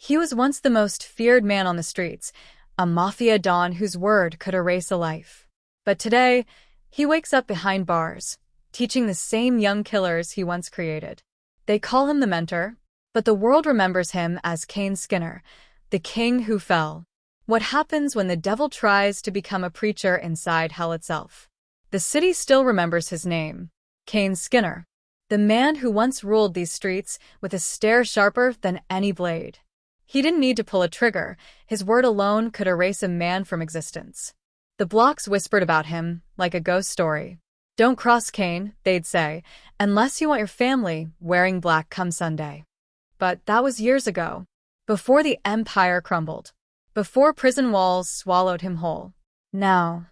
He was once the most feared man on the streets, a Mafia Don whose word could erase a life. But today, he wakes up behind bars, teaching the same young killers he once created. They call him the mentor, but the world remembers him as Kane Skinner, the king who fell. What happens when the devil tries to become a preacher inside hell itself? The city still remembers his name, Kane Skinner, the man who once ruled these streets with a stare sharper than any blade. He didn't need to pull a trigger, his word alone could erase a man from existence. The blocks whispered about him, like a ghost story. Don't cross Kane, they'd say, unless you want your family wearing black come Sunday. But that was years ago, before the empire crumbled, before prison walls swallowed him whole. Now,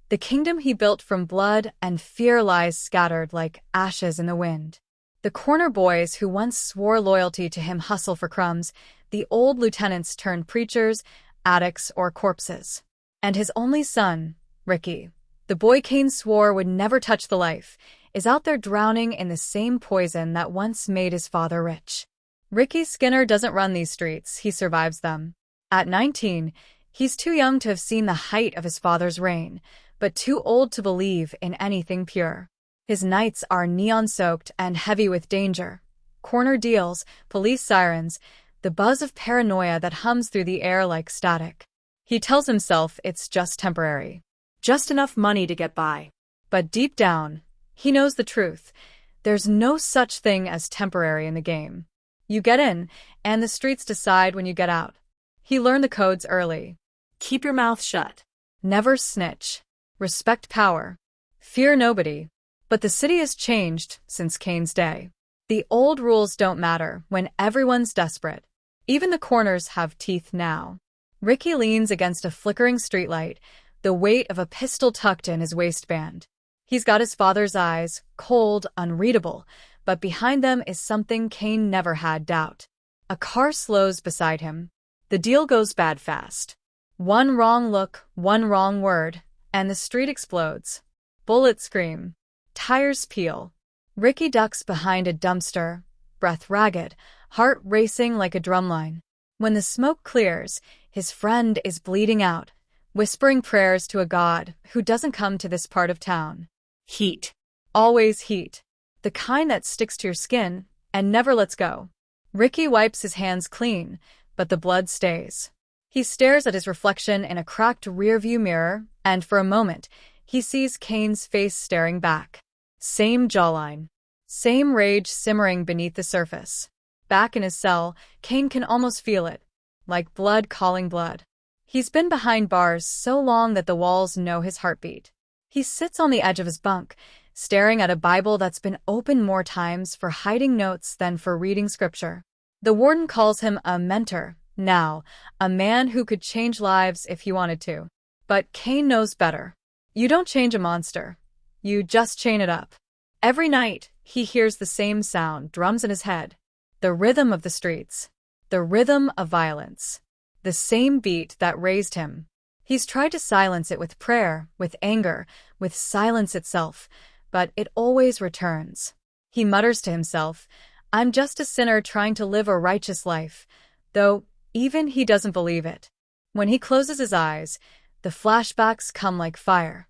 the kingdom he built from blood and fear lies scattered like ashes in the wind. The corner boys who once swore loyalty to him hustle for crumbs, the old lieutenants turn preachers, addicts, or corpses. And his only son, Ricky, the boy Kane swore would never touch the life, is out there drowning in the same poison that once made his father rich. Ricky Skinner doesn't run these streets, he survives them. At 19, he's too young to have seen the height of his father's reign, but too old to believe in anything pure. His nights are neon-soaked and heavy with danger. Corner deals, police sirens, the buzz of paranoia that hums through the air like static. He tells himself it's just temporary, just enough money to get by. But deep down, he knows the truth. There's no such thing as temporary in the game. You get in, and the streets decide when you get out. He learned the codes early. Keep your mouth shut. Never snitch. Respect power. Fear nobody. But the city has changed since Kane's day. The old rules don't matter when everyone's desperate. Even the corners have teeth now. Ricky leans against a flickering streetlight, the weight of a pistol tucked in his waistband. He's got his father's eyes, cold, unreadable, but behind them is something Kane never had doubt. A car slows beside him. The deal goes bad fast. One wrong look, one wrong word, and the street explodes. Bullets scream. Tires peel. Ricky ducks behind a dumpster, breath ragged, heart racing like a drumline. When the smoke clears, his friend is bleeding out, whispering prayers to a god who doesn't come to this part of town. Heat. Always heat. The kind that sticks to your skin and never lets go. Ricky wipes his hands clean, but the blood stays. He stares at his reflection in a cracked rearview mirror, and for a moment, he sees Kane's face staring back. Same jawline. Same rage simmering beneath the surface. Back in his cell, Kane can almost feel it, like blood calling blood. He's been behind bars so long that the walls know his heartbeat. He sits on the edge of his bunk, staring at a Bible that's been opened more times for hiding notes than for reading scripture. The warden calls him a mentor, now, a man who could change lives if he wanted to. But Kane knows better. You don't change a monster. You just chain it up. Every night, he hears the same sound, drums in his head. The rhythm of the streets. The rhythm of violence. The same beat that raised him. He's tried to silence it with prayer, with anger, with silence itself, but it always returns. He mutters to himself, I'm just a sinner trying to live a righteous life, though even he doesn't believe it. When he closes his eyes, the flashbacks come like fire.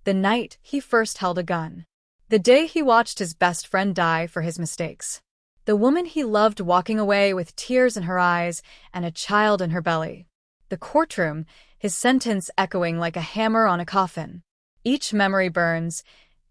The night he first held a gun. The day he watched his best friend die for his mistakes. The woman he loved walking away with tears in her eyes and a child in her belly. The courtroom, his sentence echoing like a hammer on a coffin. Each memory burns,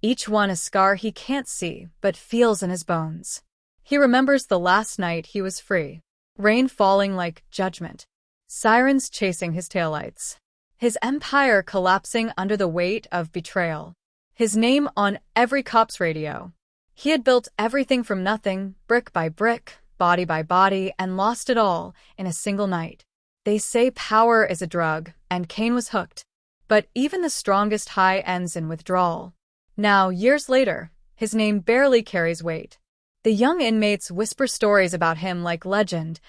each one a scar he can't see but feels in his bones. He remembers the last night he was free. Rain falling like judgment. Sirens chasing his taillights. His empire collapsing under the weight of betrayal. His name on every cop's radio. He had built everything from nothing, brick by brick, body by body, and lost it all in a single night. They say power is a drug, and Kane was hooked. But even the strongest high ends in withdrawal. Now, years later, his name barely carries weight. The young inmates whisper stories about him like legend.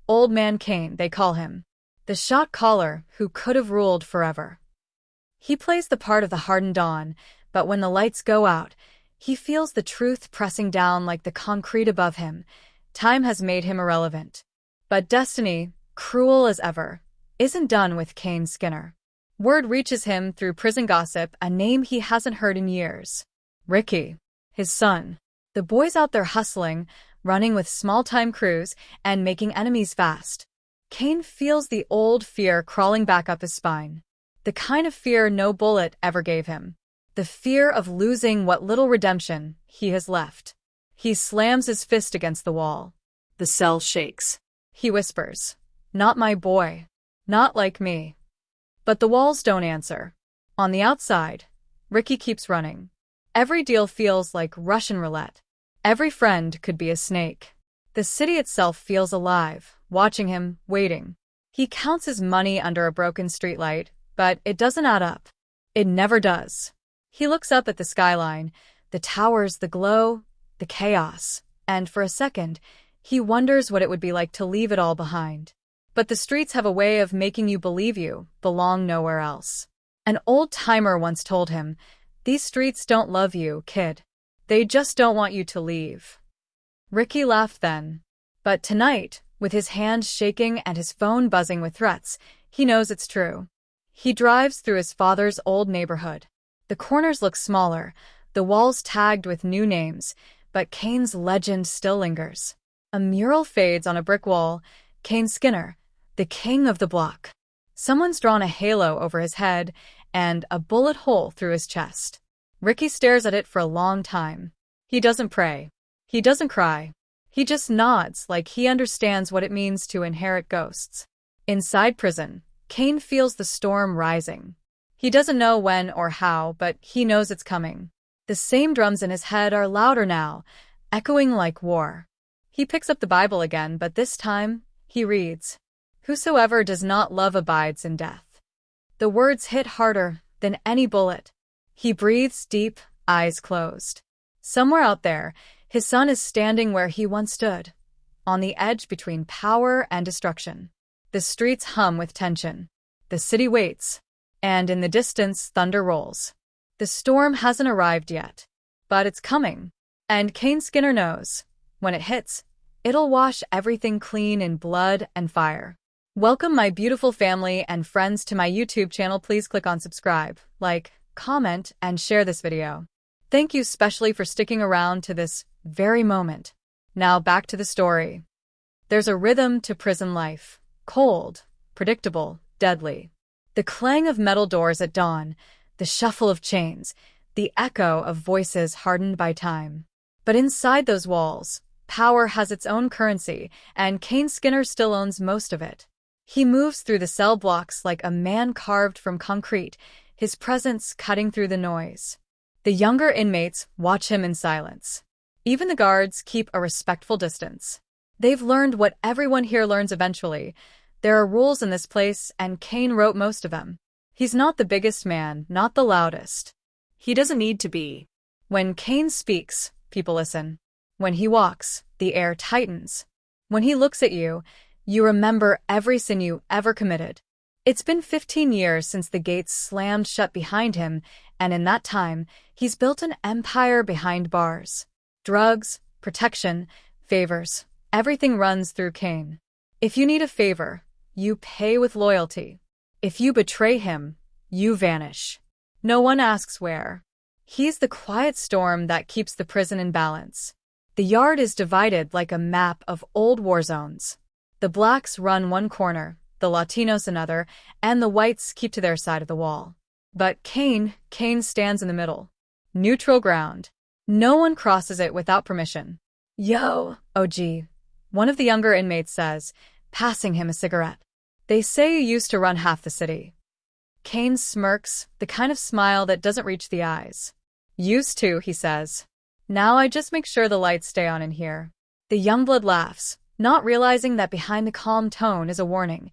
Old Man Kane, they call him. The shot caller who could have ruled forever. He plays the part of the hardened Don, but when the lights go out, he feels the truth pressing down like the concrete above him. Time has made him irrelevant. But destiny, cruel as ever, isn't done with Kane Skinner. Word reaches him through prison gossip, a name he hasn't heard in years. Ricky, his son. The boy's out there hustling, running with small-time crews, and making enemies fast. Kane feels the old fear crawling back up his spine. The kind of fear no bullet ever gave him. The fear of losing what little redemption he has left. He slams his fist against the wall. The cell shakes. He whispers, "Not my boy. Not like me." But the walls don't answer. On the outside, Ricky keeps running. Every deal feels like Russian roulette. Every friend could be a snake. The city itself feels alive, watching him, waiting. He counts his money under a broken streetlight, but it doesn't add up. It never does. He looks up at the skyline, the towers, the glow, the chaos, and for a second, he wonders what it would be like to leave it all behind. But the streets have a way of making you believe you belong nowhere else. An old-timer once told him, "These streets don't love you, kid. They just don't want you to leave." Ricky laughed then. But tonight, with his hands shaking and his phone buzzing with threats, he knows it's true. He drives through his father's old neighborhood. The corners look smaller, the walls tagged with new names, but Kane's legend still lingers. A mural fades on a brick wall. Kane Skinner, the king of the block. Someone's drawn a halo over his head and a bullet hole through his chest. Ricky stares at it for a long time. He doesn't pray. He doesn't cry. He just nods like he understands what it means to inherit ghosts. Inside prison, Kane feels the storm rising. He doesn't know when or how, but he knows it's coming. The same drums in his head are louder now, echoing like war. He picks up the Bible again, but this time, he reads, "Whosoever does not love abides in death." The words hit harder than any bullet. He breathes deep, eyes closed. Somewhere out there, his son is standing where he once stood, on the edge between power and destruction. The streets hum with tension. The city waits. And in the distance, thunder rolls. The storm hasn't arrived yet, but it's coming. And Kane Skinner knows, when it hits, it'll wash everything clean in blood and fire. Welcome my beautiful family and friends to my YouTube channel. Please click on subscribe, like, comment, and share this video. Thank you especially for sticking around to this very moment. Now back to the story. There's a rhythm to prison life. Cold, predictable, deadly. The clang of metal doors at dawn, the shuffle of chains, the echo of voices hardened by time. But inside those walls, power has its own currency, and Kane Skinner still owns most of it. He moves through the cell blocks like a man carved from concrete, his presence cutting through the noise. The younger inmates watch him in silence. Even the guards keep a respectful distance. They've learned what everyone here learns eventually. There are rules in this place, and Kane wrote most of them. He's not the biggest man, not the loudest. He doesn't need to be. When Kane speaks, people listen. When he walks, the air tightens. When he looks at you, you remember every sin you ever committed. It's been 15 years since the gates slammed shut behind him, and in that time, he's built an empire behind bars. Drugs, protection, favors, everything runs through Kane. If you need a favor, you pay with loyalty. If you betray him, you vanish. No one asks where. He's the quiet storm that keeps the prison in balance. The yard is divided like a map of old war zones. The blacks run one corner, the Latinos another, and the whites keep to their side of the wall. But Kane stands in the middle. Neutral ground. No one crosses it without permission. "Yo, OG," one of the younger inmates says, passing him a cigarette. "They say you used to run half the city." Kane smirks, the kind of smile that doesn't reach the eyes. "Used to," he says. "Now I just make sure the lights stay on in here." The youngblood laughs, not realizing that behind the calm tone is a warning.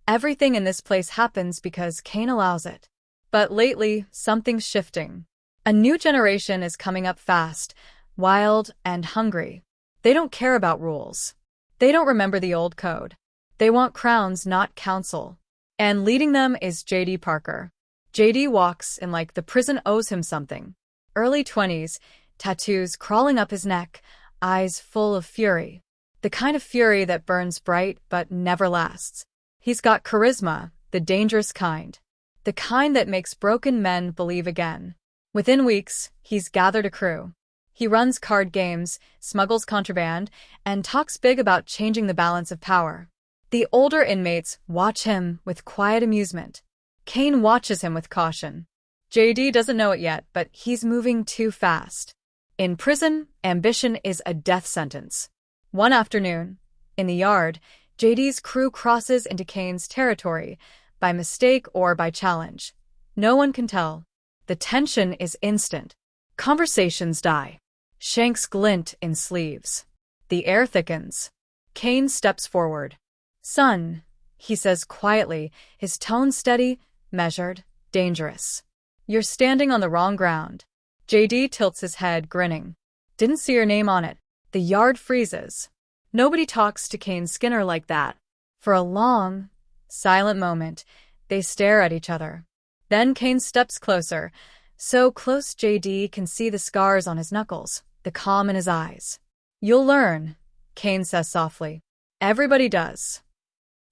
Everything in this place happens because Kane allows it. But lately, something's shifting. A new generation is coming up fast, wild and hungry. They don't care about rules. They don't remember the old code. They want crowns, not counsel. And leading them is J.D. Parker. J.D. walks in like the prison owes him something. Early 20s, tattoos crawling up his neck, eyes full of fury. The kind of fury that burns bright but never lasts. He's got charisma, the dangerous kind. The kind that makes broken men believe again. Within weeks, he's gathered a crew. He runs card games, smuggles contraband, and talks big about changing the balance of power. The older inmates watch him with quiet amusement. Kane watches him with caution. JD doesn't know it yet, but he's moving too fast. In prison, ambition is a death sentence. One afternoon, in the yard, JD's crew crosses into Kane's territory, by mistake or by challenge. No one can tell. The tension is instant. Conversations die. Shanks glint in sleeves. The air thickens. Kane steps forward. "Son," he says quietly, his tone steady, measured, dangerous. "You're standing on the wrong ground." JD tilts his head, grinning. "Didn't see your name on it." The yard freezes. Nobody talks to Kane Skinner like that. For a long, silent moment, they stare at each other. Then Kane steps closer, so close JD can see the scars on his knuckles, the calm in his eyes. "You'll learn," Kane says softly. "Everybody does."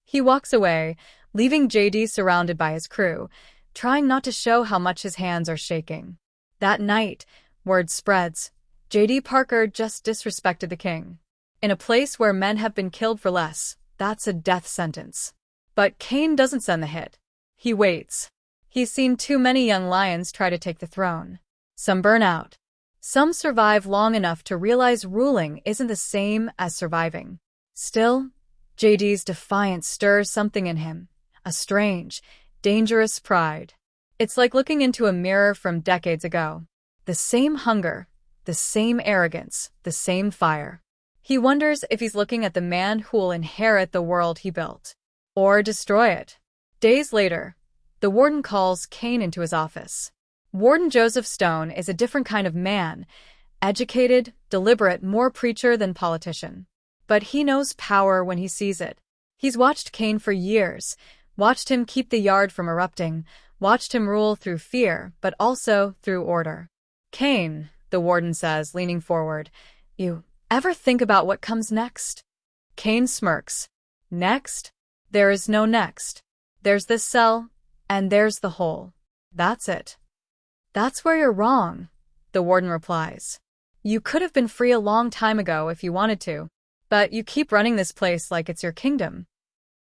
He walks away, leaving JD surrounded by his crew, trying not to show how much his hands are shaking. That night, word spreads. JD Parker just disrespected the king. In a place where men have been killed for less, that's a death sentence. But Kane doesn't send the hit. He waits. He's seen too many young lions try to take the throne. Some burn out. Some survive long enough to realize ruling isn't the same as surviving. Still, JD's defiance stirs something in him, a strange, dangerous pride. It's like looking into a mirror from decades ago. The same hunger, the same arrogance, the same fire. He wonders if he's looking at the man who will inherit the world he built. Or destroy it. Days later, the warden calls Kane into his office. Warden Joseph Stone is a different kind of man, educated, deliberate, more preacher than politician. But he knows power when he sees it. He's watched Kane for years, watched him keep the yard from erupting, watched him rule through fear, but also through order. "Kane," the warden says, leaning forward, "you ever think about what comes next?" Kane smirks. "Next? There is no next. There's this cell, and there's the hole. That's it." "That's where you're wrong," the warden replies. "You could have been free a long time ago if you wanted to, but you keep running this place like it's your kingdom."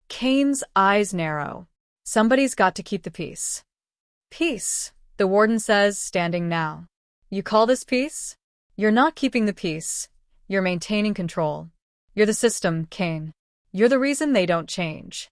Kane's eyes narrow. Somebody's got to keep the peace. "Peace," the warden says, standing now. "You call this peace? You're not keeping the peace. You're maintaining control. You're the system, Kane. You're the reason they don't change."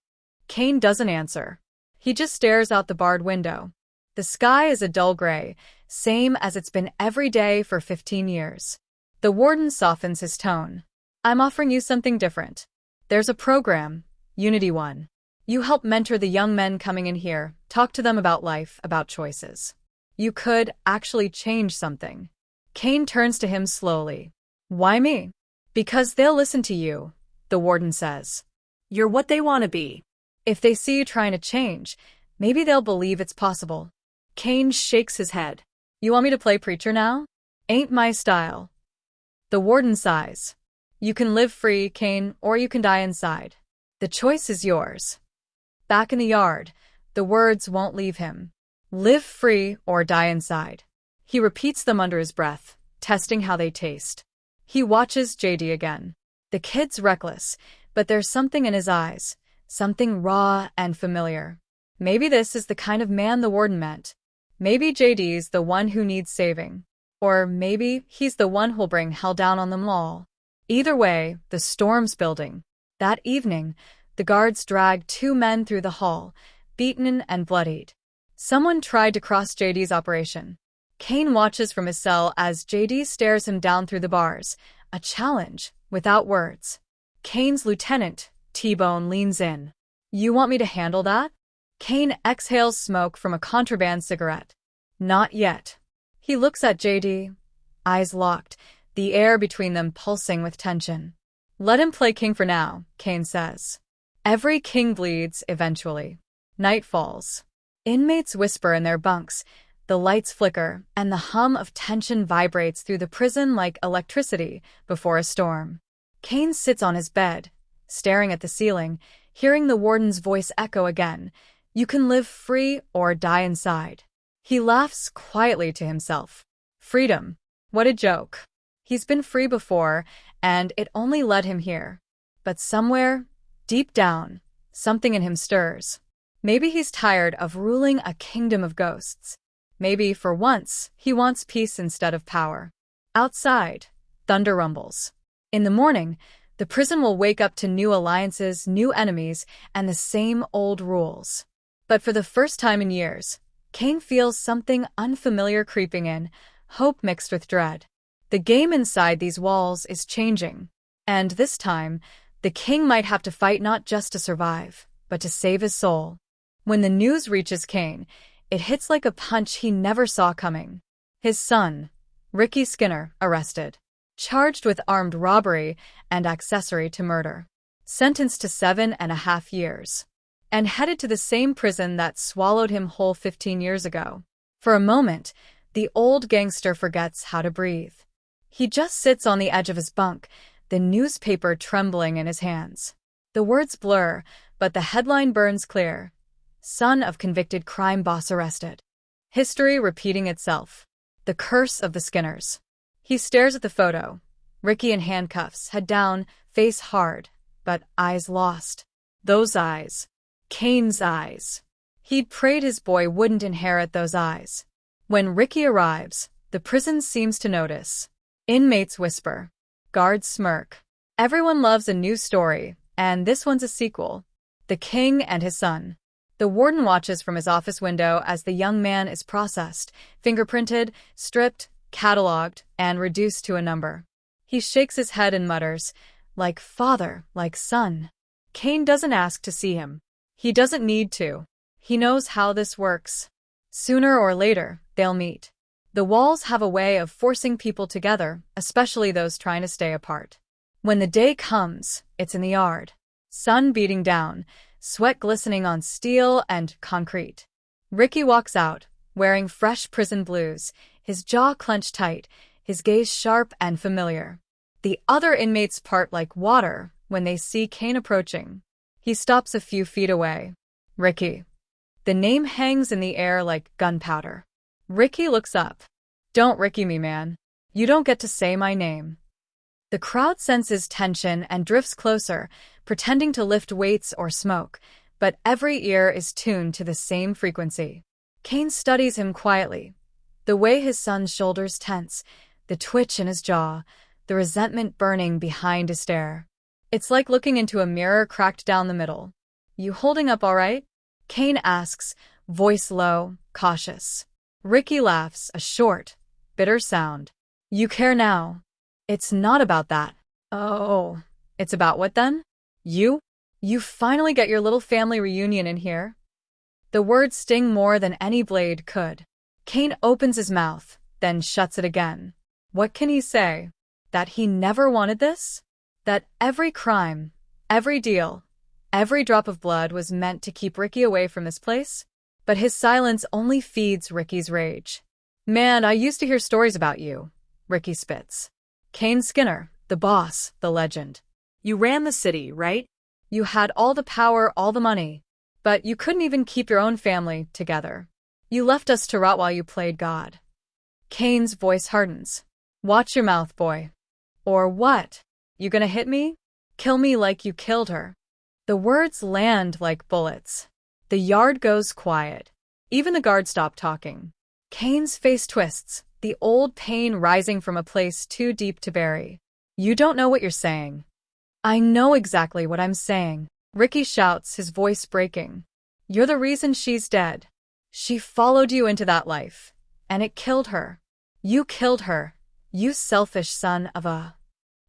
Kane doesn't answer. He just stares out the barred window. The sky is a dull gray, same as it's been every day for 15 years. The warden softens his tone. "I'm offering you something different. There's a program, Unity 1. You help mentor the young men coming in here, talk to them about life, about choices. You could actually change something." Kane turns to him slowly. "Why me?" "Because they'll listen to you," the warden says. "You're what they want to be. If they see you trying to change, maybe they'll believe it's possible." Kane shakes his head. "You want me to play preacher now? Ain't my style." The warden sighs. "You can live free, Kane, or you can die inside. The choice is yours." Back in the yard, the words won't leave him. Live free or die inside. He repeats them under his breath, testing how they taste. He watches JD again. The kid's reckless, but there's something in his eyes, something raw and familiar. Maybe this is the kind of man the warden meant. Maybe JD's the one who needs saving. Or maybe he's the one who'll bring hell down on them all. Either way, the storm's building. That evening, the guards dragged 2 men through the hall, beaten and bloodied. Someone tried to cross JD's operation. Kane watches from his cell as JD stares him down through the bars, a challenge, without words. Kane's lieutenant, T-Bone, leans in. "You want me to handle that?" Kane exhales smoke from a contraband cigarette. "Not yet." He looks at JD, eyes locked, the air between them pulsing with tension. "Let him play king for now," Kane says. "Every king bleeds eventually." Night falls. Inmates whisper in their bunks, the lights flicker, and the hum of tension vibrates through the prison like electricity before a storm. Kane sits on his bed, staring at the ceiling, hearing the warden's voice echo again. You can live free or die inside. He laughs quietly to himself. Freedom. What a joke. He's been free before, and it only led him here. But somewhere, deep down, something in him stirs. Maybe he's tired of ruling a kingdom of ghosts. Maybe, for once, he wants peace instead of power. Outside, thunder rumbles. In the morning, the prison will wake up to new alliances, new enemies, and the same old rules. But for the first time in years, Kane feels something unfamiliar creeping in, hope mixed with dread. The game inside these walls is changing. And this time, the king might have to fight not just to survive, but to save his soul. When the news reaches Kane, it hits like a punch he never saw coming. His son, Kane Skinner, arrested. Charged with armed robbery and accessory to murder. Sentenced to 7.5 years. And headed to the same prison that swallowed him whole 15 years ago. For a moment, the old gangster forgets how to breathe. He just sits on the edge of his bunk, the newspaper trembling in his hands. The words blur, but the headline burns clear. Son of convicted crime boss arrested. History repeating itself. The curse of the Skinners. He stares at the photo. Ricky in handcuffs, head down, face hard, but eyes lost. Those eyes. Kane's eyes. He'd prayed his boy wouldn't inherit those eyes. When Ricky arrives, the prison seems to notice. Inmates whisper. Guards smirk. Everyone loves a new story, and this one's a sequel. The king and his son. The warden watches from his office window as the young man is processed, fingerprinted, stripped, catalogued, and reduced to a number. He shakes his head and mutters, like father, like son. Kane doesn't ask to see him. He doesn't need to. He knows how this works. Sooner or later, they'll meet. The walls have a way of forcing people together, especially those trying to stay apart. When the day comes, it's in the yard. Sun beating down, sweat glistening on steel and concrete. Ricky walks out, wearing fresh prison blues, his jaw clenched tight, his gaze sharp and familiar. The other inmates part like water when they see Kane approaching. He stops a few feet away. Ricky. The name hangs in the air like gunpowder. Ricky looks up. Don't Ricky me, man. You don't get to say my name. The crowd senses tension and drifts closer, pretending to lift weights or smoke, but every ear is tuned to the same frequency. Kane studies him quietly. The way his son's shoulders tense, the twitch in his jaw, the resentment burning behind his stare. It's like looking into a mirror cracked down the middle. You holding up all right? Kane asks, voice low, cautious. Ricky laughs, a short, bitter sound. You care now. It's not about that. Oh, it's about what then? You? You finally get your little family reunion in here? The words sting more than any blade could. Kane opens his mouth, then shuts it again. What can he say? That he never wanted this? That every crime, every deal, every drop of blood was meant to keep Ricky away from this place? But his silence only feeds Ricky's rage. Man, I used to hear stories about you, Ricky spits. Kane Skinner, the boss, the legend. You ran the city, right? You had all the power, all the money. But you couldn't even keep your own family together. You left us to rot while you played God. Kane's voice hardens. Watch your mouth, boy. Or what? You gonna hit me? Kill me like you killed her. The words land like bullets. The yard goes quiet. Even the guards stop talking. Kane's face twists, the old pain rising from a place too deep to bury. You don't know what you're saying. I know exactly what I'm saying. Ricky shouts, his voice breaking. You're the reason she's dead. She followed you into that life, and it killed her. You killed her, you selfish son of a...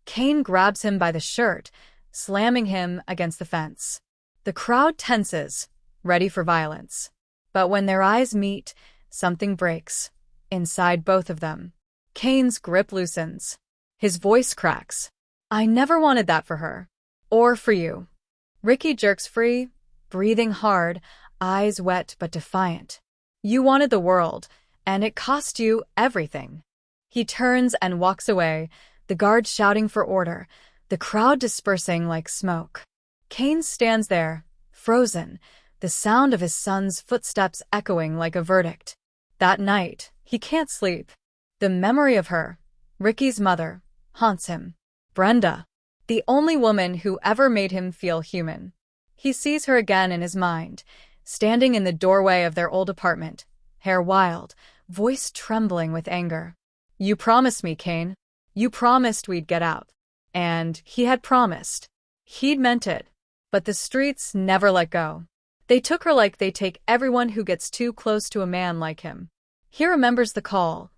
Kane grabs him by the shirt, slamming him against the fence. The crowd tenses, ready for violence. But when their eyes meet, something breaks. Inside both of them. Kane's grip loosens. His voice cracks. I never wanted that for her. Or for you. Ricky jerks free, breathing hard, eyes wet but defiant. You wanted the world, and it cost you everything. He turns and walks away, the guards shouting for order, the crowd dispersing like smoke. Kane stands there, frozen, the sound of his son's footsteps echoing like a verdict. That night, he can't sleep. The memory of her, Ricky's mother, haunts him. Brenda, the only woman who ever made him feel human. He sees her again in his mind, standing in the doorway of their old apartment, hair wild, voice trembling with anger. "You promised me, Kane. You promised we'd get out." And he had promised. He'd meant it. But the streets never let go. They took her like they take everyone who gets too close to a man like him. He remembers the call,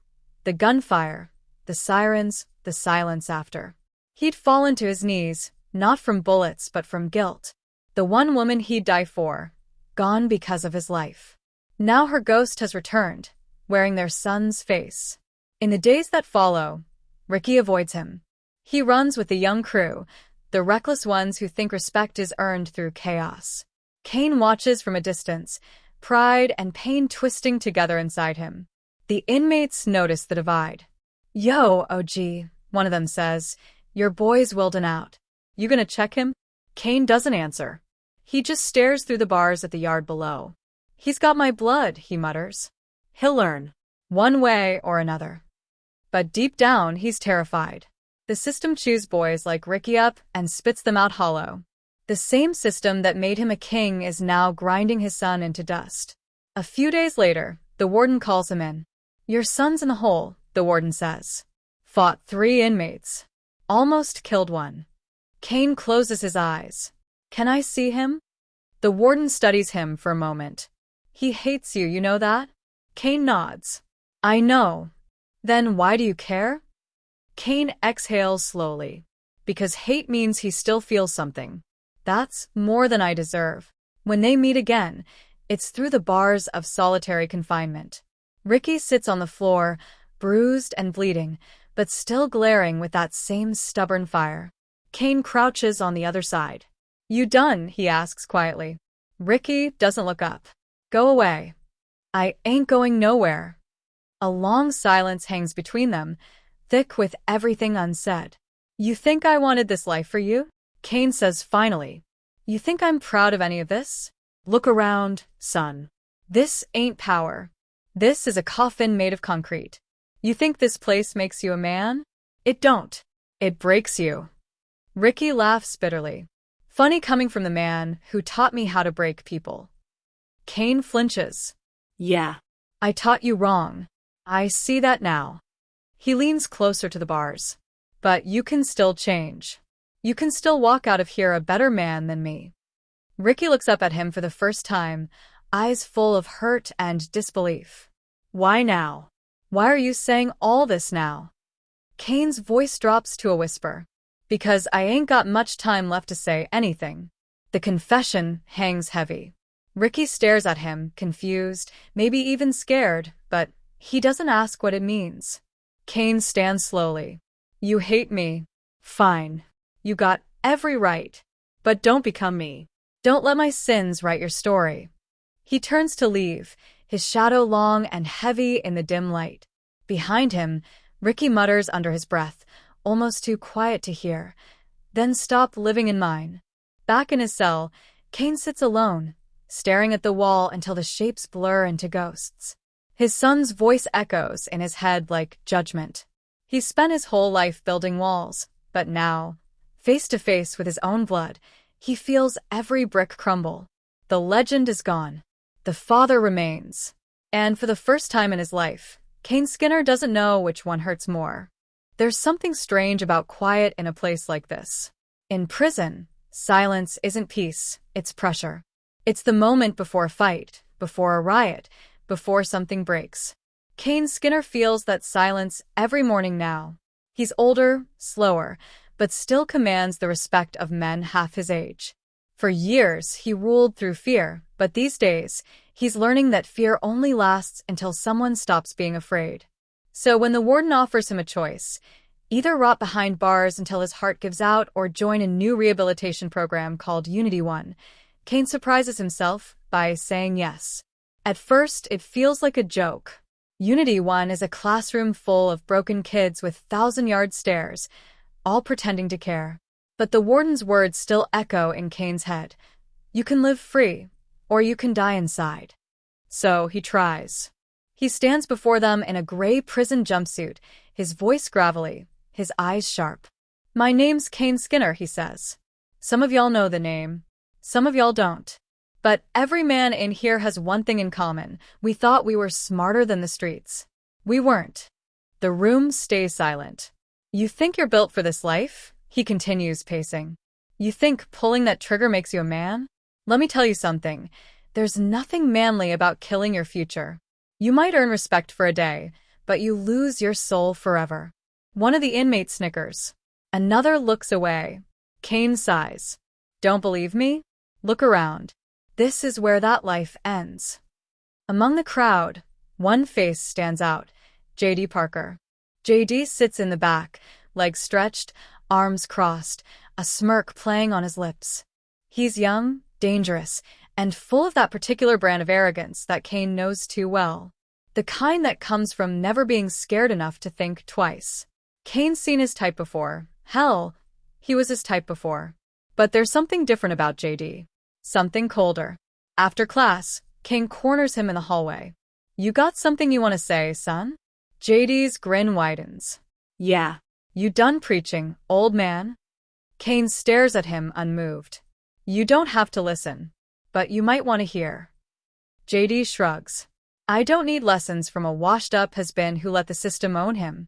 the gunfire, the sirens, the silence after. He'd fallen to his knees, not from bullets but from guilt. The one woman he'd die for, gone because of his life. Now her ghost has returned, wearing their son's face. In the days that follow, Ricky avoids him. He runs with the young crew, the reckless ones who think respect is earned through chaos. Kane watches from a distance, pride and pain twisting together inside him. The inmates notice the divide. "Yo, OG," one of them says, "your boy's wilting out. You gonna check him?" Kane doesn't answer. He just stares through the bars at the yard below. "He's got my blood," he mutters. "He'll learn, one way or another." But deep down, he's terrified. The system chews boys like Ricky up and spits them out hollow. The same system that made him a king is now grinding his son into dust. A few days later, the warden calls him in. "Your son's in the hole," the warden says. "Fought 3 inmates. Almost killed one." Kane closes his eyes. "Can I see him?" The warden studies him for a moment. "He hates you, you know that?" Kane nods. "I know. Then why do you care?" Kane exhales slowly. "Because hate means he still feels something. That's more than I deserve." When they meet again, it's through the bars of solitary confinement. Ricky sits on the floor, bruised and bleeding, but still glaring with that same stubborn fire. Kane crouches on the other side. "You done?" he asks quietly. Ricky doesn't look up. "Go away." "I ain't going nowhere." A long silence hangs between them, thick with everything unsaid. "You think I wanted this life for you?" Kane says finally. "You think I'm proud of any of this? Look around, son. This ain't power. This is a coffin made of concrete. You think this place makes you a man? It don't. It breaks you." Ricky laughs bitterly. "Funny coming from the man who taught me how to break people." Kane flinches. "Yeah. I taught you wrong. I see that now." He leans closer to the bars. "But you can still change. You can still walk out of here a better man than me." Ricky looks up at him for the first time, eyes full of hurt and disbelief. "Why now? Why are you saying all this now?" Kane's voice drops to a whisper. "Because I ain't got much time left to say anything." The confession hangs heavy. Ricky stares at him, confused, maybe even scared, but he doesn't ask what it means. Kane stands slowly. "You hate me. Fine. You got every right. But don't become me. Don't let my sins write your story." He turns to leave, his shadow long and heavy in the dim light. Behind him, Ricky mutters under his breath, almost too quiet to hear, "Then stop living in mine." Back in his cell, Kane sits alone, staring at the wall until the shapes blur into ghosts. His son's voice echoes in his head like judgment. He's spent his whole life building walls, but now, face to face with his own blood, he feels every brick crumble. The legend is gone. The father remains. And for the first time in his life, Kane Skinner doesn't know which one hurts more. There's something strange about quiet in a place like this. In prison, silence isn't peace, it's pressure. It's the moment before a fight, before a riot, before something breaks. Kane Skinner feels that silence every morning now. He's older, slower, but still commands the respect of men half his age. For years, he ruled through fear, but these days, he's learning that fear only lasts until someone stops being afraid. So when the warden offers him a choice, either rot behind bars until his heart gives out or join a new rehabilitation program called Unity One, Kane surprises himself by saying yes. At first, it feels like a joke. Unity One is a classroom full of broken kids with 1,000-yard stares, all pretending to care. But the warden's words still echo in Kane's head. You can live free, or you can die inside. So he tries. He stands before them in a gray prison jumpsuit, his voice gravelly, his eyes sharp. My name's Kane Skinner, he says. Some of y'all know the name. Some of y'all don't. But every man in here has one thing in common. We thought we were smarter than the streets. We weren't. The room stays silent. You think you're built for this life? He continues, pacing. You think pulling that trigger makes you a man? Let me tell you something. There's nothing manly about killing your future. You might earn respect for a day, but you lose your soul forever. One of the inmates snickers. Another looks away. Kane sighs. Don't believe me? Look around. This is where that life ends. Among the crowd, one face stands out. J.D. Parker. J.D. sits in the back, legs stretched, arms crossed, a smirk playing on his lips. He's young, dangerous, and full of that particular brand of arrogance that Kane knows too well. The kind that comes from never being scared enough to think twice. Kane's seen his type before. Hell, he was his type before. But there's something different about J.D. Something colder. After class, Kane corners him in the hallway. You got something you want to say, son? J.D.'s grin widens. Yeah. You done preaching, old man? Kane stares at him unmoved. You don't have to listen, but you might want to hear. J.D. shrugs. I don't need lessons from a washed-up has-been who let the system own him.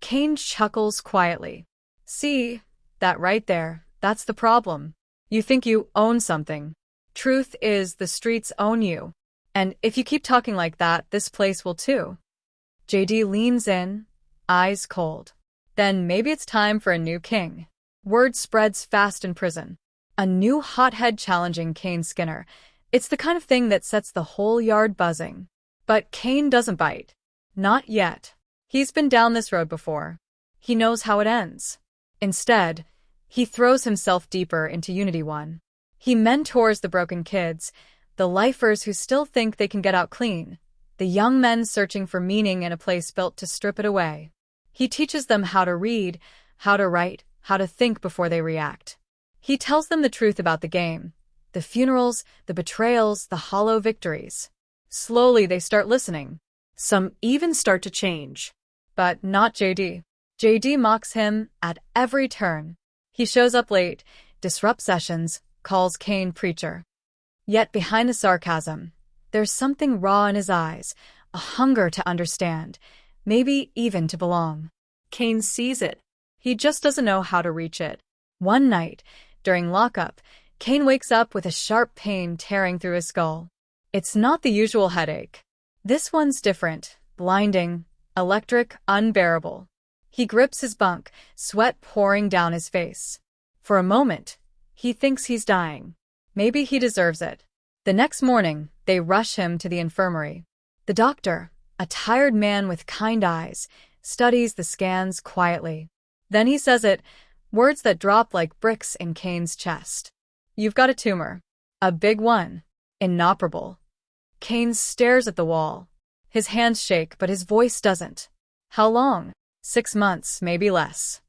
Kane chuckles quietly. See, that right there, that's the problem. You think you own something. Truth is, the streets own you. And if you keep talking like that, this place will too. J.D. leans in, eyes cold. Then maybe it's time for a new king. Word spreads fast in prison. A new hothead challenging Kane Skinner. It's the kind of thing that sets the whole yard buzzing. But Kane doesn't bite. Not yet. He's been down this road before. He knows how it ends. Instead, he throws himself deeper into Unity 1. He mentors the broken kids, the lifers who still think they can get out clean, the young men searching for meaning in a place built to strip it away. He teaches them how to read, how to write, how to think before they react. He tells them the truth about the game, the funerals, the betrayals, the hollow victories. Slowly they start listening. Some even start to change. But not J.D. J.D. mocks him at every turn. He shows up late, disrupts sessions, calls Kane preacher. Yet behind the sarcasm, there's something raw in his eyes, a hunger to understand, maybe even to belong. Kane sees it. He just doesn't know how to reach it. One night, during lockup, Kane wakes up with a sharp pain tearing through his skull. It's not the usual headache. This one's different, blinding, electric, unbearable. He grips his bunk, sweat pouring down his face. For a moment, he thinks he's dying. Maybe he deserves it. The next morning, they rush him to the infirmary. The doctor, a tired man with kind eyes, studies the scans quietly. Then he says it, words that drop like bricks in Kane's chest. You've got a tumor. A big one. Inoperable. Kane stares at the wall. His hands shake, but his voice doesn't. How long? 6 months, maybe less.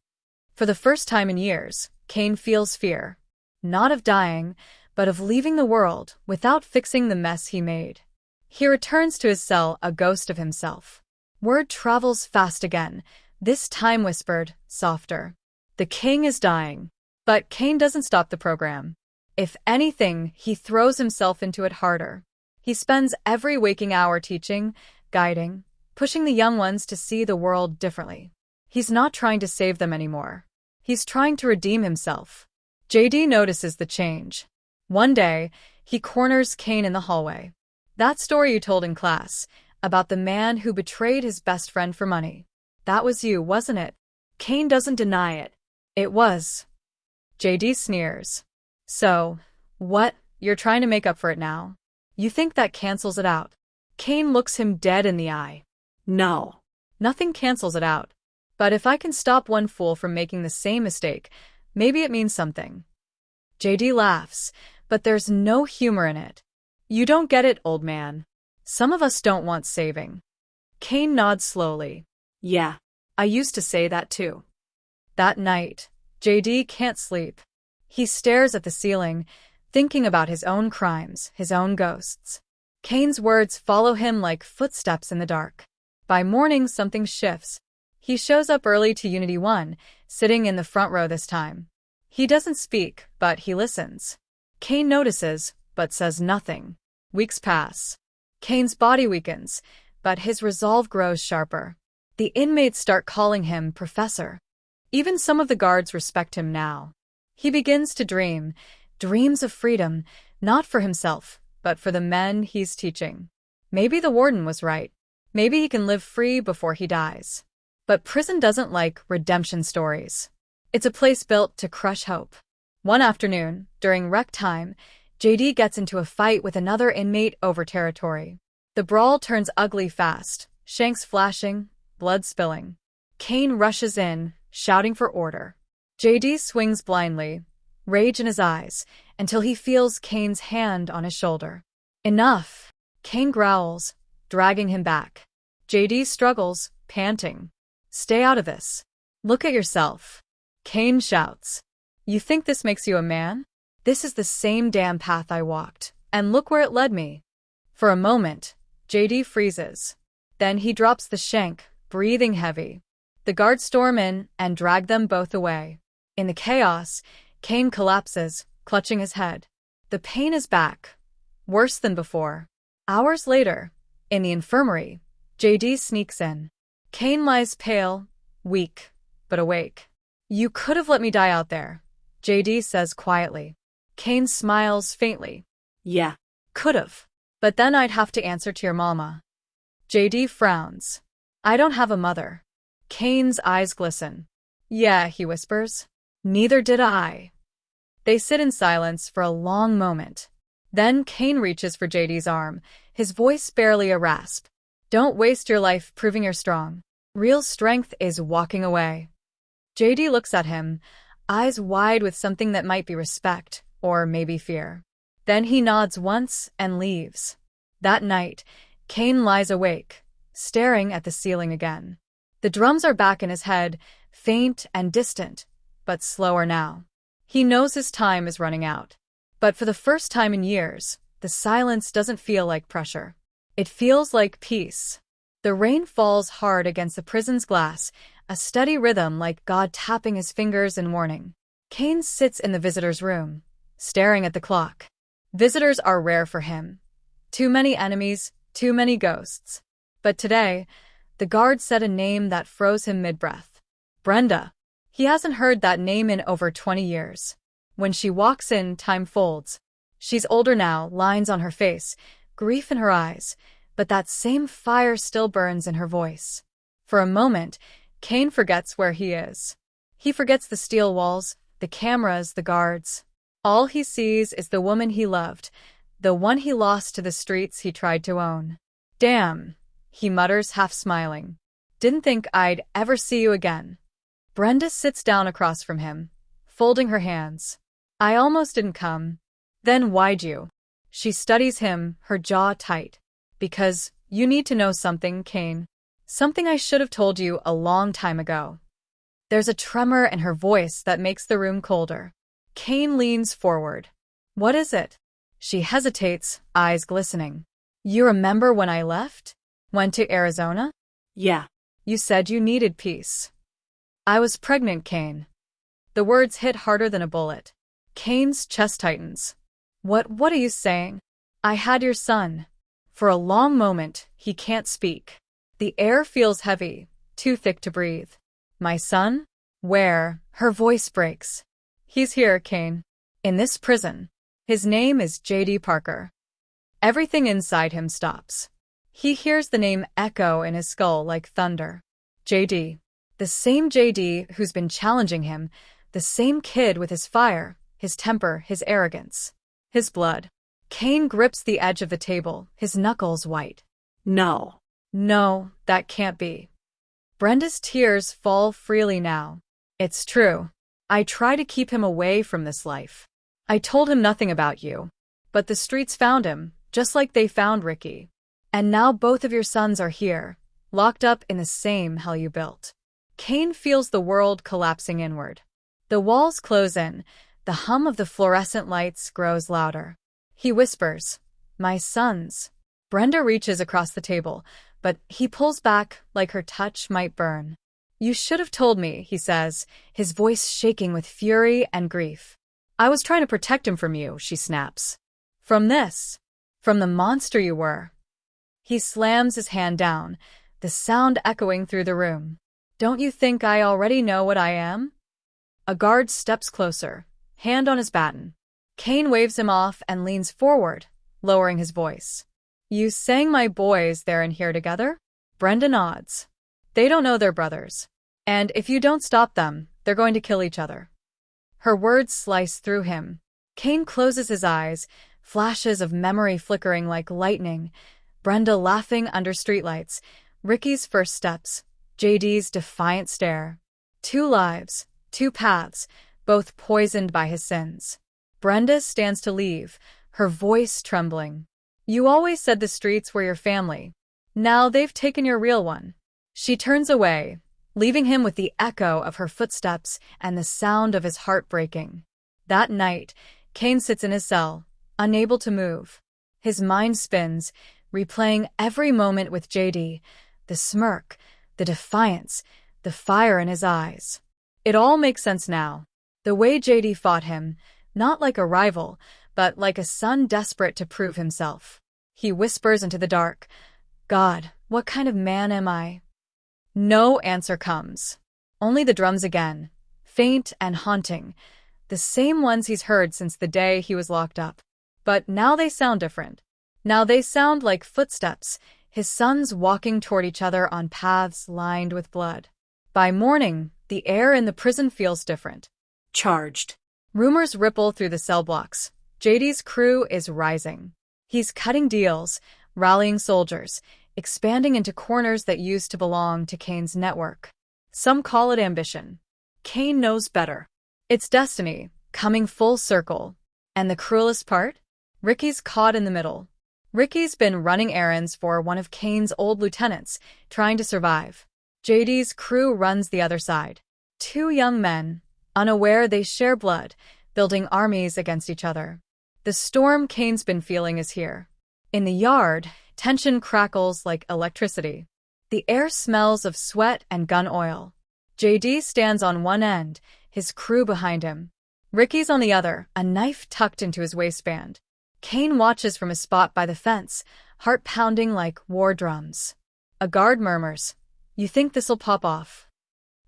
For the first time in years, Kane feels fear. Not of dying, but of leaving the world without fixing the mess he made. He returns to his cell, a ghost of himself. Word travels fast again, this time whispered, softer. The king is dying. But Kane doesn't stop the program. If anything, he throws himself into it harder. He spends every waking hour teaching, guiding, pushing the young ones to see the world differently. He's not trying to save them anymore. He's trying to redeem himself. J.D. notices the change. One day, he corners Kane in the hallway. That story you told in class, about the man who betrayed his best friend for money. That was you, wasn't it? Kane doesn't deny it. It was. J.D. sneers. So, what, you're trying to make up for it now? You think that cancels it out? Kane looks him dead in the eye. No. Nothing cancels it out. But if I can stop one fool from making the same mistake, maybe it means something. J.D. laughs, but there's no humor in it. You don't get it, old man. Some of us don't want saving. Kane nods slowly. Yeah, I used to say that too. That night, JD can't sleep. He stares at the ceiling, thinking about his own crimes, his own ghosts. Kane's words follow him like footsteps in the dark. By morning, something shifts. He shows up early to Unity 1, sitting in the front row this time. He doesn't speak, but he listens. Kane notices, but says nothing. Weeks pass. Kane's body weakens, but his resolve grows sharper. The inmates start calling him Professor. Even some of the guards respect him now. He begins to dream, dreams of freedom, not for himself, but for the men he's teaching. Maybe the warden was right. Maybe he can live free before he dies. But prison doesn't like redemption stories. It's a place built to crush hope. One afternoon, during rec time, JD gets into a fight with another inmate over territory. The brawl turns ugly fast, shanks flashing, blood spilling. Kane rushes in, shouting for order. JD swings blindly, rage in his eyes, until he feels Kane's hand on his shoulder. Enough! Kane growls, dragging him back. JD struggles, panting. Stay out of this. Look at yourself. Kane shouts. You think this makes you a man? This is the same damn path I walked, and look where it led me. For a moment, JD freezes. Then he drops the shank, breathing heavy. The guards storm in and drag them both away. In the chaos, Kane collapses, clutching his head. The pain is back. Worse than before. Hours later, in the infirmary, JD sneaks in. Kane lies pale, weak, but awake. You could have let me die out there, JD says quietly. Kane smiles faintly. Yeah. Could've. But then I'd have to answer to your mama. JD frowns. I don't have a mother. Kane's eyes glisten. Yeah, he whispers. Neither did I. They sit in silence for a long moment. Then Kane reaches for JD's arm, his voice barely a rasp. Don't waste your life proving you're strong. Real strength is walking away. JD looks at him, eyes wide with something that might be respect, or maybe fear. Then he nods once and leaves. That night, Kane lies awake, staring at the ceiling again. The drums are back in his head, faint and distant, but slower now. He knows his time is running out. But for the first time in years, the silence doesn't feel like pressure. It feels like peace. The rain falls hard against the prison's glass, a steady rhythm like God tapping his fingers in warning. Kane sits in the visitor's room, staring at the clock. Visitors are rare for him. Too many enemies, too many ghosts. But today, the guard said a name that froze him mid-breath. Brenda. He hasn't heard that name in over 20 years. When she walks in, time folds. She's older now, lines on her face, grief in her eyes, but that same fire still burns in her voice. For a moment, Kane forgets where he is. He forgets the steel walls, the cameras, the guards. All he sees is the woman he loved, the one he lost to the streets he tried to own. Damn, he mutters, half smiling. Didn't think I'd ever see you again. Brenda sits down across from him, folding her hands. I almost didn't come. Then why'd you? She studies him, her jaw tight. Because you need to know something, Kane. Something I should have told you a long time ago. There's a tremor in her voice that makes the room colder. Kane leans forward. What is it? She hesitates, eyes glistening. You remember when I left? Went to Arizona? Yeah. You said you needed peace. I was pregnant, Kane. The words hit harder than a bullet. Kane's chest tightens. What are you saying? I had your son. For a long moment, he can't speak. The air feels heavy, too thick to breathe. My son? Where? Her voice breaks. He's here, Kane. In this prison. His name is J.D. Parker. Everything inside him stops. He hears the name echo in his skull like thunder. J.D. The same J.D. who's been challenging him, the same kid with his fire, his temper, his arrogance. His blood. Kane grips the edge of the table, his knuckles white. No. No, that can't be. Brenda's tears fall freely now. It's true. I try to keep him away from this life. I told him nothing about you. But the streets found him, just like they found Ricky. And now both of your sons are here, locked up in the same hell you built. Kane feels the world collapsing inward. The walls close in. The hum of the fluorescent lights grows louder. He whispers, "My sons." Brenda reaches across the table, but he pulls back like her touch might burn. "You should have told me," he says, his voice shaking with fury and grief. "I was trying to protect him from you," she snaps. "From this. From the monster you were." He slams his hand down, the sound echoing through the room. "Don't you think I already know what I am?" A guard steps closer, hand on his baton. Kane waves him off and leans forward, lowering his voice. "You sang my boys there and here together?" Brenda nods. "They don't know they're brothers. And if you don't stop them, they're going to kill each other." Her words slice through him. Kane closes his eyes, flashes of memory flickering like lightning. Brenda laughing under streetlights, Ricky's first steps, JD's defiant stare. 2 lives, 2 paths, both poisoned by his sins. Brenda stands to leave, her voice trembling. "You always said the streets were your family. Now they've taken your real one." She turns away, leaving him with the echo of her footsteps and the sound of his heart breaking. That night, Kane sits in his cell, unable to move. His mind spins, replaying every moment with JD, the smirk, the defiance, the fire in his eyes. It all makes sense now. The way JD fought him, not like a rival, but like a son desperate to prove himself. He whispers into the dark, "God, what kind of man am I?" No answer comes. Only the drums again, faint and haunting, the same ones he's heard since the day he was locked up. But now they sound different. Now they sound like footsteps, his sons walking toward each other on paths lined with blood. By morning, the air in the prison feels different. Charged. Rumors ripple through the cell blocks. JD's crew is rising. He's cutting deals, rallying soldiers, expanding into corners that used to belong to Kane's network. Some call it ambition. Kane knows better. It's destiny, coming full circle. And the cruelest part? Ricky's caught in the middle. Ricky's been running errands for one of Kane's old lieutenants, trying to survive. JD's crew runs the other side. 2 young men, unaware they share blood, building armies against each other. The storm Kane's been feeling is here. In the yard, tension crackles like electricity. The air smells of sweat and gun oil. JD stands on one end, his crew behind him. Ricky's on the other, a knife tucked into his waistband. Kane watches from his spot by the fence, heart pounding like war drums. A guard murmurs, "You think this'll pop off?"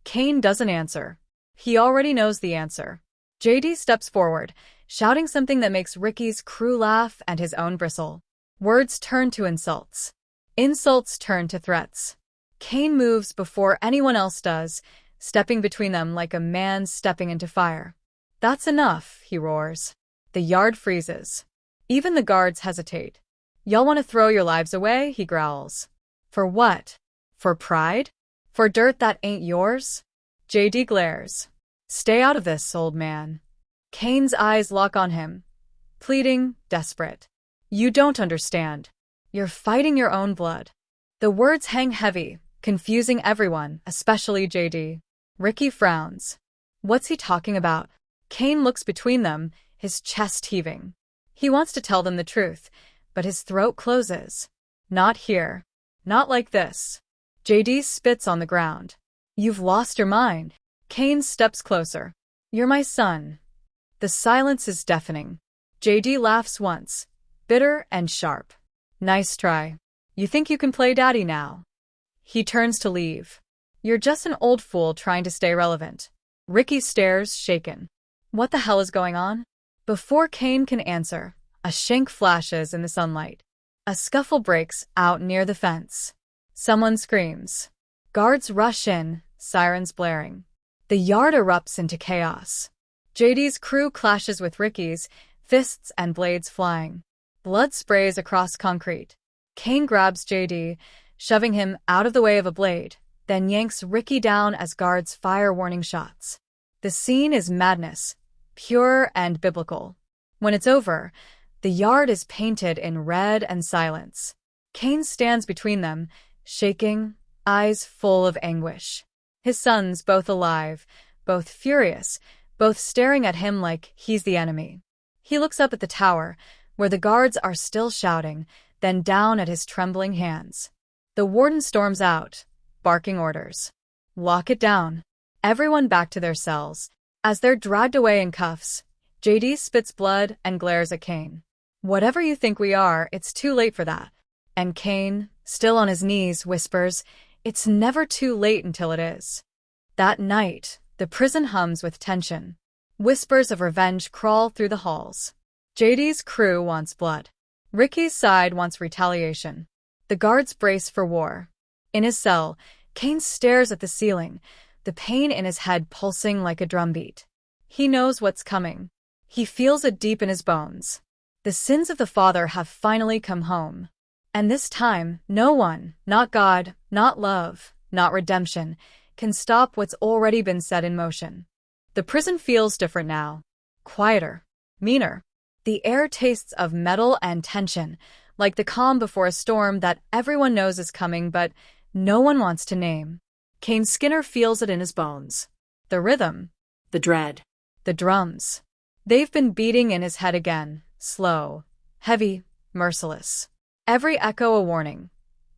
Kane doesn't answer. He already knows the answer. JD steps forward, shouting something that makes Ricky's crew laugh and his own bristle. Words turn to insults. Insults turn to threats. Kane moves before anyone else does, stepping between them like a man stepping into fire. "That's enough," he roars. The yard freezes. Even the guards hesitate. "Y'all want to throw your lives away?" he growls. "For what? For pride? For dirt that ain't yours?" JD glares. "Stay out of this, old man." Kane's eyes lock on him, pleading, desperate. "You don't understand. You're fighting your own blood." The words hang heavy, confusing everyone, especially JD. Ricky frowns. What's he talking about? Kane looks between them, his chest heaving. He wants to tell them the truth, but his throat closes. "Not here. Not like this." JD spits on the ground. "You've lost your mind." Kane steps closer. "You're my son." The silence is deafening. JD laughs once, bitter and sharp. "Nice try. You think you can play daddy now?" He turns to leave. "You're just an old fool trying to stay relevant." Ricky stares, shaken. What the hell is going on? Before Kane can answer, a shank flashes in the sunlight. A scuffle breaks out near the fence. Someone screams. Guards rush in, sirens blaring. The yard erupts into chaos. JD's crew clashes with Ricky's, fists and blades flying. Blood sprays across concrete. Kane grabs JD, shoving him out of the way of a blade, then yanks Ricky down as guards fire warning shots. The scene is madness, pure and biblical. When it's over, the yard is painted in red and silence. Kane stands between them, shaking, eyes full of anguish. His sons, both alive, both furious, both staring at him like he's the enemy. He looks up at the tower, where the guards are still shouting, then down at his trembling hands. The warden storms out, barking orders. Lock it down. Everyone back to their cells. As they're dragged away in cuffs, JD spits blood and glares at Kane. Whatever you think we are, it's too late for that. And Kane, still on his knees, whispers, it's never too late until it is. That night, the prison hums with tension. Whispers of revenge crawl through the halls. JD's crew wants blood. Ricky's side wants retaliation. The guards brace for war. In his cell, Kane stares at the ceiling, the pain in his head pulsing like a drumbeat. He knows what's coming. He feels it deep in his bones. The sins of the father have finally come home. And this time, no one, not God, not love, not redemption, can stop what's already been set in motion. The prison feels different now. Quieter. Meaner. The air tastes of metal and tension, like the calm before a storm that everyone knows is coming but no one wants to name. Kane Skinner feels it in his bones. The rhythm. The dread. The drums. They've been beating in his head again, slow, heavy, merciless. Every echo a warning.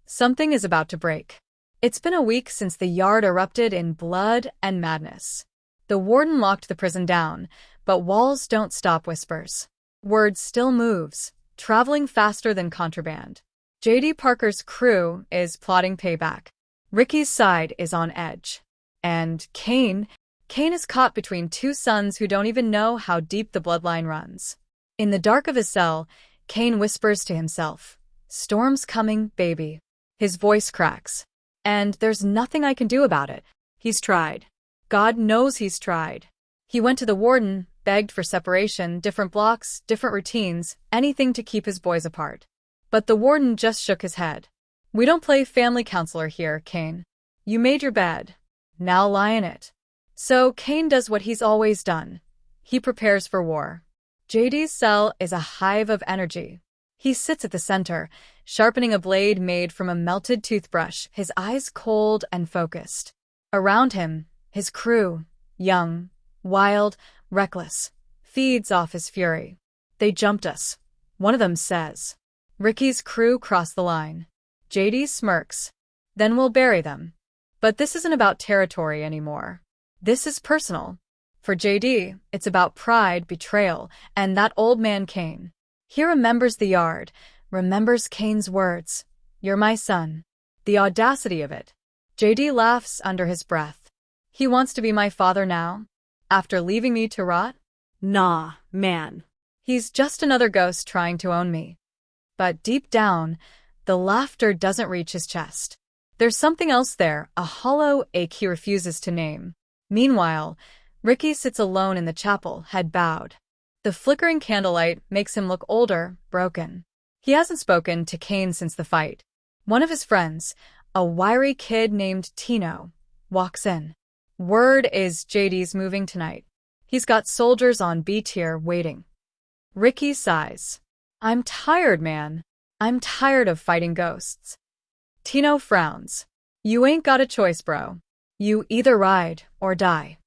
Something is about to break. It's been a week since the yard erupted in blood and madness. The warden locked the prison down, but walls don't stop whispers. Word still moves, traveling faster than contraband. J.D. Parker's crew is plotting payback. Ricky's side is on edge. And Kane is caught between two sons who don't even know how deep the bloodline runs. In the dark of his cell, Kane whispers to himself, "Storm's coming, baby." His voice cracks. And there's nothing I can do about it. He's tried. God knows he's tried. He went to the warden, begged for separation, different blocks, different routines, anything to keep his boys apart. But the warden just shook his head. "We don't play family counselor here, Kane. You made your bed. Now lie in it." So Kane does what he's always done. He prepares for war. JD's cell is a hive of energy. He sits at the center, sharpening a blade made from a melted toothbrush, his eyes cold and focused. Around him, his crew, young, wild, reckless, feeds off his fury. "They jumped us," one of them says. Ricky's crew crossed the line. JD smirks. "Then we'll bury them." But this isn't about territory anymore. This is personal. For JD, it's about pride, betrayal, and that old man Kane. He remembers the yard, remembers Kane's words, "You're my son." The audacity of it. JD laughs under his breath. He wants to be my father now? After leaving me to rot? Nah, man. He's just another ghost trying to own me. But deep down, the laughter doesn't reach his chest. There's something else there, a hollow ache he refuses to name. Meanwhile, Ricky sits alone in the chapel, head bowed. The flickering candlelight makes him look older, broken. He hasn't spoken to Kane since the fight. One of his friends, a wiry kid named Tino, walks in. Word is JD's moving tonight. He's got soldiers on B tier waiting. Ricky sighs. "I'm tired, man. I'm tired of fighting ghosts." Tino frowns. "You ain't got a choice, bro. You either ride or die."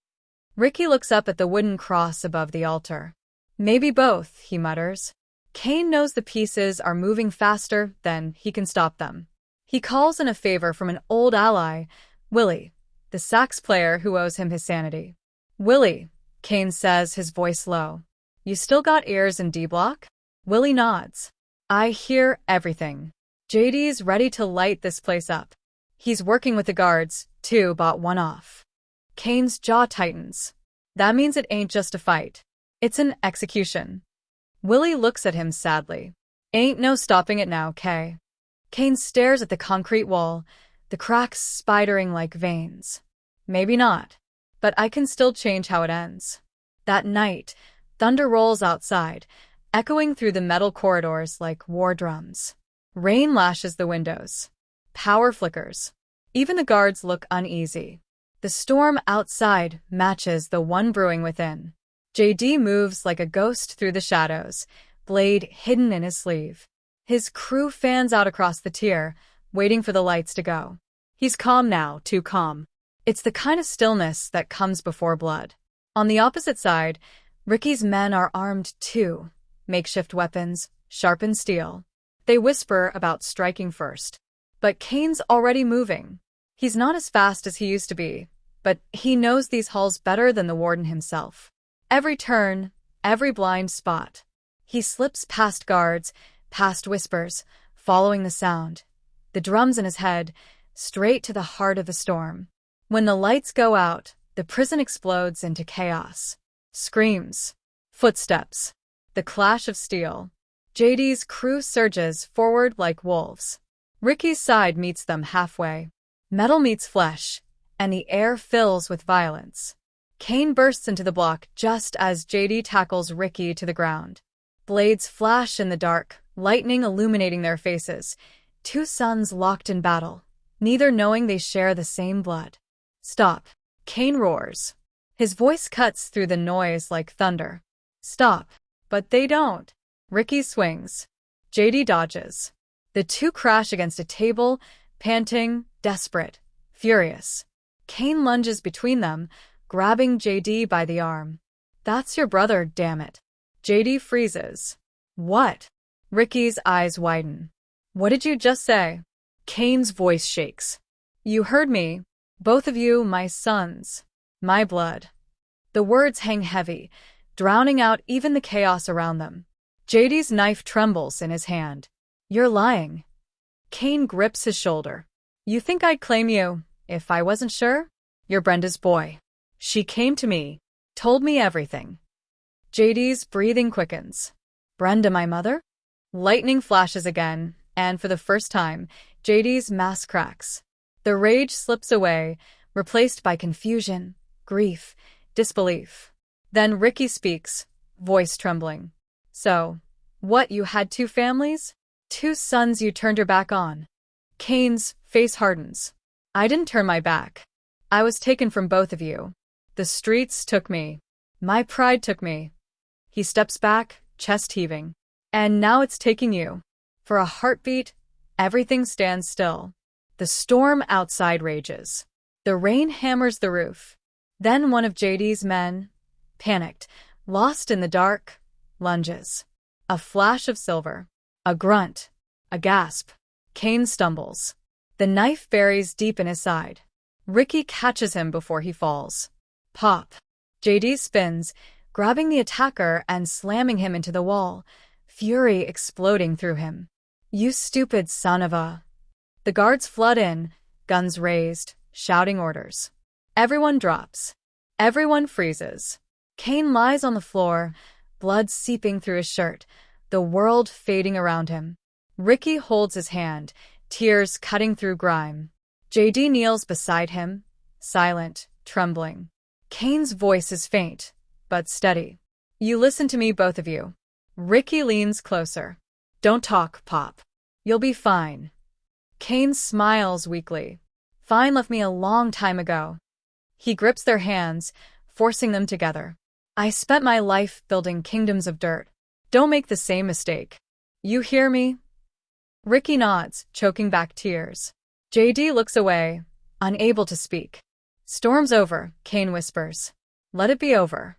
Ricky looks up at the wooden cross above the altar. "Maybe both," he mutters. Kane knows the pieces are moving faster than he can stop them. He calls in a favor from an old ally, Willie, the sax player who owes him his sanity. "Willie," Kane says, his voice low. "You still got ears in D-Block?" Willie nods. "I hear everything. JD's ready to light this place up. He's working with the guards, too, bought one off." Kane's jaw tightens. That means it ain't just a fight. It's an execution. Willie looks at him sadly. "Ain't no stopping it now, Kay." Kane stares at the concrete wall, the cracks spidering like veins. "Maybe not. But I can still change how it ends." That night, thunder rolls outside, echoing through the metal corridors like war drums. Rain lashes the windows. Power flickers. Even the guards look uneasy. The storm outside matches the one brewing within. JD moves like a ghost through the shadows, blade hidden in his sleeve. His crew fans out across the tier, waiting for the lights to go. He's calm now, too calm. It's the kind of stillness that comes before blood. On the opposite side, Ricky's men are armed too. Makeshift weapons, sharpened steel. They whisper about striking first. But Kane's already moving. He's not as fast as he used to be, but he knows these halls better than the warden himself. Every turn, every blind spot. He slips past guards, past whispers, following the sound. The drums in his head, straight to the heart of the storm. When the lights go out, the prison explodes into chaos. Screams. Footsteps. The clash of steel. JD's crew surges forward like wolves. Ricky's side meets them halfway. Metal meets flesh, and the air fills with violence. Kane bursts into the block just as JD tackles Ricky to the ground. Blades flash in the dark, lightning illuminating their faces. Two sons locked in battle, neither knowing they share the same blood. Stop. Kane roars. His voice cuts through the noise like thunder. Stop. But they don't. Ricky swings. JD dodges. The two crash against a table, panting, desperate, furious. Kane lunges between them, grabbing JD by the arm. That's your brother, damn it. JD freezes. What? Ricky's eyes widen. What did you just say? Kane's voice shakes. You heard me. Both of you, my sons. My blood. The words hang heavy, drowning out even the chaos around them. JD's knife trembles in his hand. You're lying. Kane grips his shoulder. You think I'd claim you, if I wasn't sure? You're Brenda's boy. She came to me, told me everything. JD's breathing quickens. Brenda, my mother? Lightning flashes again, and for the first time, JD's mask cracks. The rage slips away, replaced by confusion, grief, disbelief. Then Ricky speaks, voice trembling. So, what, you had two families? Two sons you turned your back on. Kane's face hardens. I didn't turn my back. I was taken from both of you. The streets took me. My pride took me. He steps back, chest heaving. And now it's taking you. For a heartbeat, everything stands still. The storm outside rages. The rain hammers the roof. Then one of JD's men, panicked, lost in the dark, lunges. A flash of silver. A grunt. A gasp. Kane stumbles. The knife buries deep in his side. Ricky catches him before he falls. Pop. JD spins, grabbing the attacker and slamming him into the wall, fury exploding through him. You stupid son of a... The guards flood in, guns raised, shouting orders. Everyone drops. Everyone freezes. Kane lies on the floor, blood seeping through his shirt, the world fading around him. Ricky holds his hand, tears cutting through grime. JD kneels beside him, silent, trembling. Kane's voice is faint, but steady. You listen to me, both of you. Ricky leans closer. Don't talk, Pop. You'll be fine. Kane smiles weakly. Fine left me a long time ago. He grips their hands, forcing them together. I spent my life building kingdoms of dirt. Don't make the same mistake. You hear me? Ricky nods, choking back tears. JD looks away, unable to speak. Storm's over, Kane whispers. Let it be over.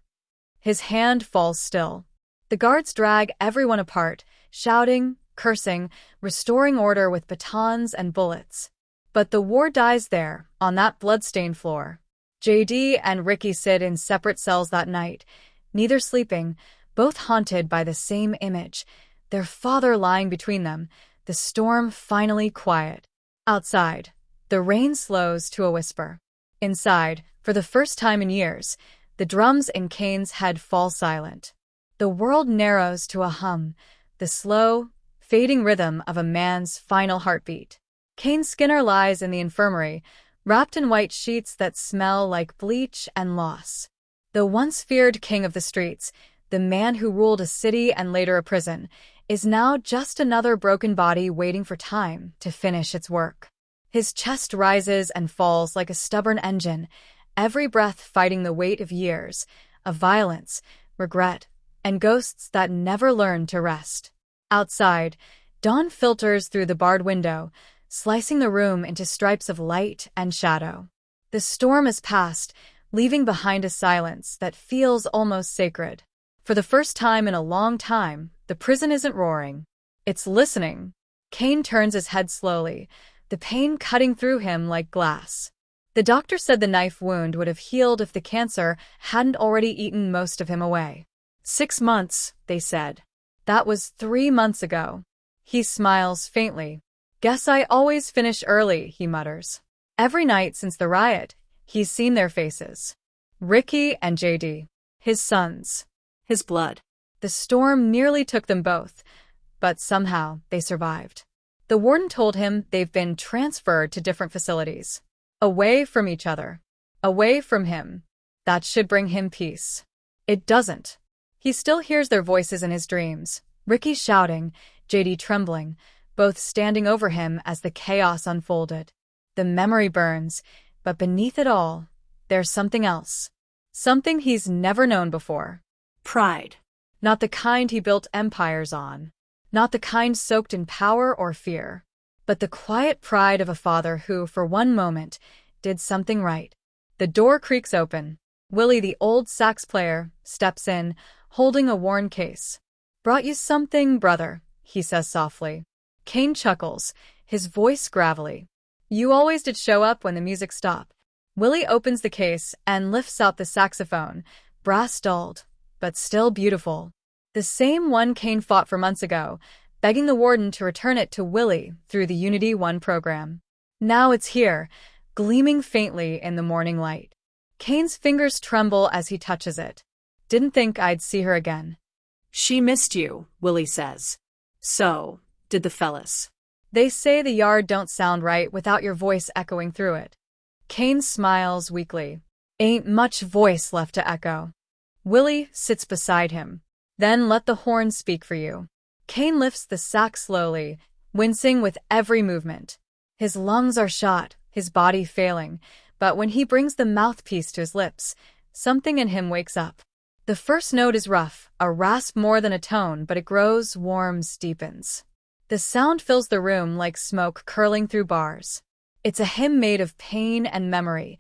His hand falls still. The guards drag everyone apart, shouting, cursing, restoring order with batons and bullets. But the war dies there, on that blood-stained floor. JD and Ricky sit in separate cells that night, neither sleeping, both haunted by the same image, their father lying between them, the storm finally quiet. Outside, the rain slows to a whisper. Inside, for the first time in years, the drums in Kane's head fall silent. The world narrows to a hum, the slow, fading rhythm of a man's final heartbeat. Kane Skinner lies in the infirmary, wrapped in white sheets that smell like bleach and loss. The once feared king of the streets, the man who ruled a city and later a prison, is now just another broken body waiting for time to finish its work. His chest rises and falls like a stubborn engine, every breath fighting the weight of years, of violence, regret, and ghosts that never learn to rest. Outside, dawn filters through the barred window, slicing the room into stripes of light and shadow. The storm has passed, leaving behind a silence that feels almost sacred. For the first time in a long time, the prison isn't roaring. It's listening. Kane turns his head slowly, the pain cutting through him like glass. The doctor said the knife wound would have healed if the cancer hadn't already eaten most of him away. 6 months, they said. That was 3 months ago. He smiles faintly. Guess I always finish early, he mutters. Every night since the riot, he's seen their faces. Ricky and JD. His sons. His blood. The storm nearly took them both, but somehow they survived. The warden told him they've been transferred to different facilities. Away from each other. Away from him. That should bring him peace. It doesn't. He still hears their voices in his dreams. Ricky shouting, JD trembling, both standing over him as the chaos unfolded. The memory burns, but beneath it all, there's something else. Something he's never known before. Pride. Not the kind he built empires on. Not the kind soaked in power or fear. But the quiet pride of a father who, for one moment, did something right. The door creaks open. Willie, the old sax player, steps in, holding a worn case. Brought you something, brother, he says softly. Kane chuckles, his voice gravelly. You always did show up when the music stopped. Willie opens the case and lifts out the saxophone, brass dulled, but still beautiful. The same one Kane fought for months ago, begging the warden to return it to Willie through the Unity 1 program. Now it's here, gleaming faintly in the morning light. Kane's fingers tremble as he touches it. Didn't think I'd see her again. She missed you, Willie says. So, did the fellas. They say the yard don't sound right without your voice echoing through it. Kane smiles weakly. Ain't much voice left to echo. Willie sits beside him. Then let the horn speak for you. Kane lifts the sax slowly, wincing with every movement. His lungs are shot, his body failing, but when he brings the mouthpiece to his lips, something in him wakes up. The first note is rough, a rasp more than a tone, but it grows, warms, deepens. The sound fills the room like smoke curling through bars. It's a hymn made of pain and memory,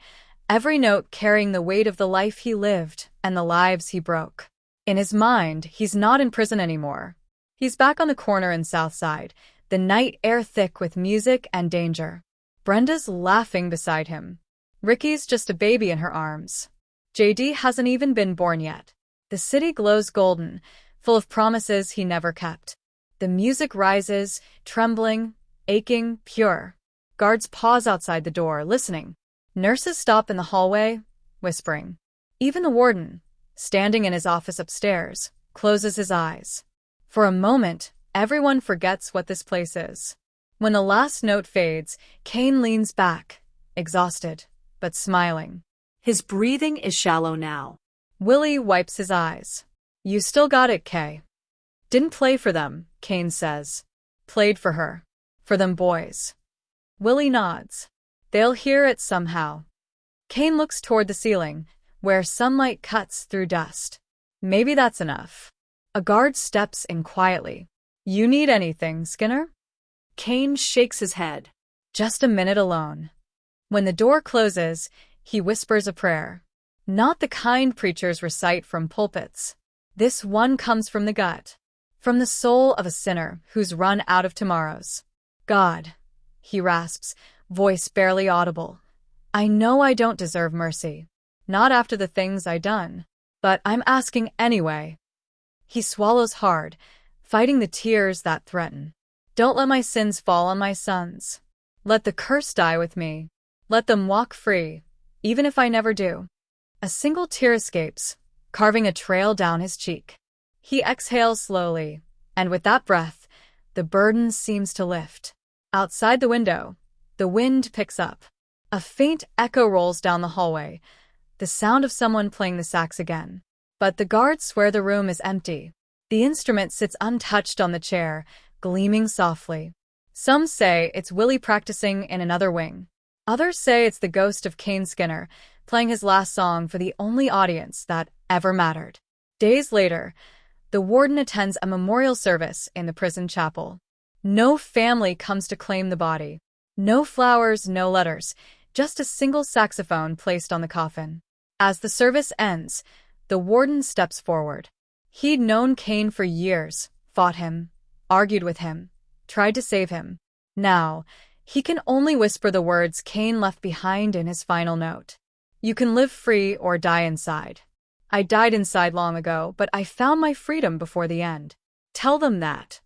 every note carrying the weight of the life he lived and the lives he broke. In his mind, he's not in prison anymore. He's back on the corner in Southside, the night air thick with music and danger. Brenda's laughing beside him. Ricky's just a baby in her arms. JD hasn't even been born yet. The city glows golden, full of promises he never kept. The music rises, trembling, aching, pure. Guards pause outside the door, listening. Nurses stop in the hallway, whispering. Even the warden, standing in his office upstairs, closes his eyes. For a moment, everyone forgets what this place is. When the last note fades, Kane leans back, exhausted, but smiling. His breathing is shallow now. Willie wipes his eyes. You still got it, Kay. Didn't play for them, Kane says. Played for her. For them boys. Willie nods. They'll hear it somehow. Kane looks toward the ceiling, where sunlight cuts through dust. Maybe that's enough. A guard steps in quietly. You need anything, Skinner? Kane shakes his head. Just a minute alone. When the door closes, he whispers a prayer. Not the kind preachers recite from pulpits. This one comes from the gut. From the soul of a sinner who's run out of tomorrows. God, he rasps, voice barely audible. I know I don't deserve mercy. Not after the things I done. But I'm asking anyway. He swallows hard, fighting the tears that threaten. Don't let my sins fall on my sons. Let the curse die with me. Let them walk free, even if I never do. A single tear escapes, carving a trail down his cheek. He exhales slowly, and with that breath, the burden seems to lift. Outside the window, the wind picks up. A faint echo rolls down the hallway, the sound of someone playing the sax again. But the guards swear the room is empty. The instrument sits untouched on the chair, gleaming softly. Some say it's Willie practicing in another wing. Others say it's the ghost of Kane Skinner, playing his last song for the only audience that ever mattered. Days later, the warden attends a memorial service in the prison chapel. No family comes to claim the body. No flowers, no letters, just a single saxophone placed on the coffin. As the service ends, the warden steps forward. He'd known Kane for years, fought him, argued with him, tried to save him. Now, he can only whisper the words Kane left behind in his final note. You can live free or die inside. I died inside long ago, but I found my freedom before the end. Tell them that.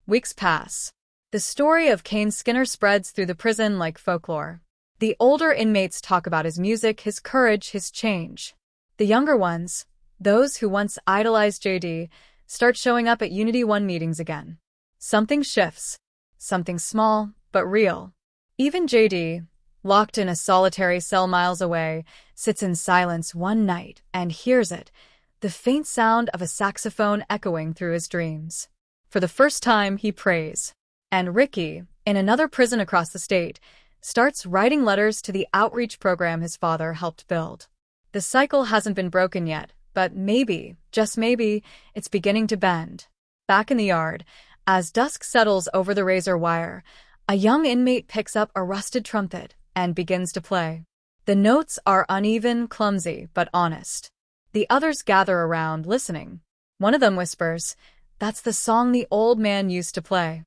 Weeks pass. The story of Kane Skinner spreads through the prison like folklore. The older inmates talk about his music, his courage, his change. The younger ones, those who once idolized JD, start showing up at Unity 1 meetings again. Something shifts. Something small, but real. Even JD, locked in a solitary cell miles away, sits in silence one night and hears it, the faint sound of a saxophone echoing through his dreams. For the first time, he prays. And Ricky, in another prison across the state, starts writing letters to the outreach program his father helped build. The cycle hasn't been broken yet, but maybe, just maybe, it's beginning to bend. Back in the yard, as dusk settles over the razor wire, a young inmate picks up a rusted trumpet and begins to play. The notes are uneven, clumsy, but honest. The others gather around, listening. One of them whispers, "That's the song the old man used to play."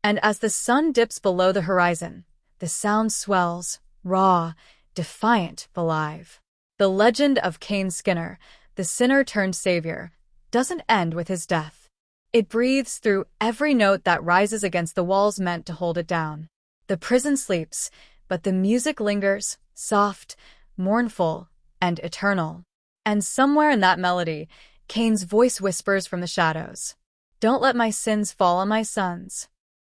And as the sun dips below the horizon, the sound swells, raw, defiant, alive. The legend of Kane Skinner, the sinner-turned-savior, doesn't end with his death. It breathes through every note that rises against the walls meant to hold it down. The prison sleeps, but the music lingers, soft, mournful, and eternal. And somewhere in that melody, Kane's voice whispers from the shadows, "Don't let my sins fall on my sons."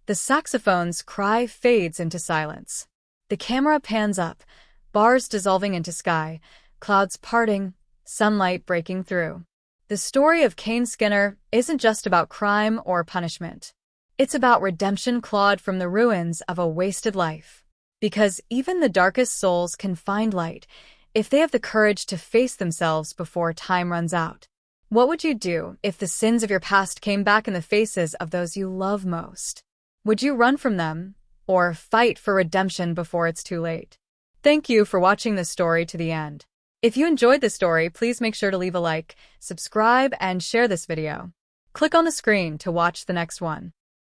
The saxophone's cry fades into silence. The camera pans up, bars dissolving into sky, clouds parting, sunlight breaking through. The story of Kane Skinner isn't just about crime or punishment. It's about redemption clawed from the ruins of a wasted life. Because even the darkest souls can find light if they have the courage to face themselves before time runs out. What would you do if the sins of your past came back in the faces of those you love most? Would you run from them, or fight for redemption before it's too late? Thank you for watching this story to the end. If you enjoyed this story, please make sure to leave a like, subscribe, and share this video. Click on the screen to watch the next one.